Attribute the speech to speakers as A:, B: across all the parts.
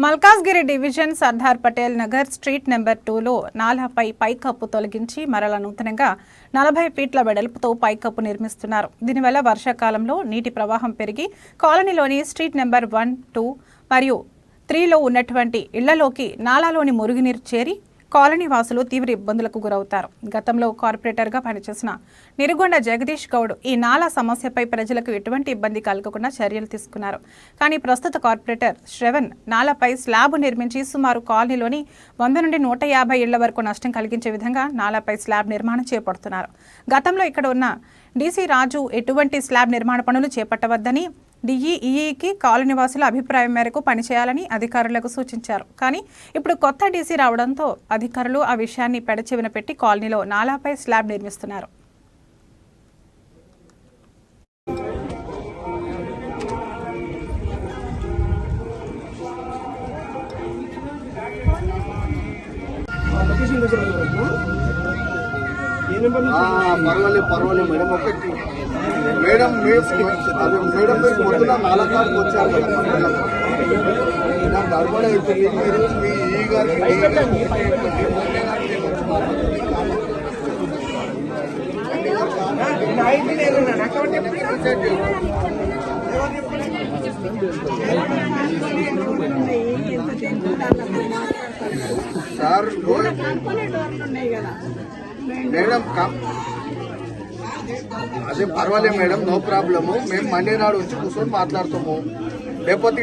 A: Malkajgiri division Sardar Patel Nagar street number 2లో నాలాపై పైకప్పు తొలగించి మరల నూతనంగా 40 ఫీట్ల వెడల్పుతో పైకప్పు నిర్మిస్తున్నారు. దీనివల్ల వర్షాకాలంలో నీటి ప్రవాహం పెరిగి కాలనీలోని స్ట్రీట్ నెంబర్ 1, 2 మరియు 3లో ఉన్నటువంటి ఇళ్లలోకి నాలాలోని మురుగునీరు చేరి కాలనీ వాసులు తీవ్ర ఇబ్బందులకు గురవుతారు. గతంలో కార్పొరేటర్గా పనిచేసిన నిరుగొండ జగదీష్ గౌడ్ ఈ నాలా సమస్యపై ప్రజలకు ఎటువంటి ఇబ్బంది కలగకుండా చర్యలు తీసుకున్నారు. కానీ ప్రస్తుత కార్పొరేటర్ శ్రవణ్ నాలాపై స్లాబ్ నిర్మించి సుమారు కాలనీలోని 100 నుండి 150 ఇళ్ల వరకు నష్టం కలిగించే విధంగా నాలాపై స్లాబ్ నిర్మాణం చేపడుతున్నారు. గతంలో ఇక్కడ ఉన్న డీసీ రాజు ఎటువంటి స్లాబ్ నిర్మాణ పనులు చేపట్టవద్దని డిఈఈకి కాలనీవాసుల అభిప్రాయం మేరకు పనిచేయాలని అధికారులకు సూచించారు. కానీ ఇప్పుడు కొత్త డీసీ రావడంతో అధికారులు ఆ విషయాన్ని పెడచెవిన పెట్టి కాలనీలో నాలాపై స్లాబ్ నిర్మిస్తున్నారు.
B: పర్వాలేదు మేడం. ఒకటి మేడం మేడం మీరు పొద్దున నాలుగు వచ్చారు కదా, నాకు గడబడ అవుతుంది. మీరు మీ ఈ గారికి సార్ మేడం అదే పర్వాలేదు మేడం, నో ప్రాబ్లము. మేము మండే నాడు వచ్చి కూర్చొని మాట్లాడతాము. లేకపోతే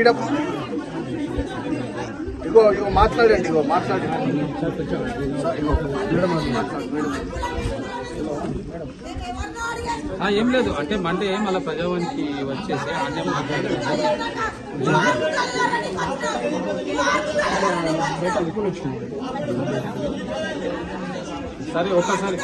B: ఇగో మాట్లాడండి, మాట్లాడండి.
C: ఏం లేదు అంటే మండే మళ్ళీ ప్రజావానికి వచ్చేసి అన్నీ మాట్లాడారు. సరే ఒక్కసారి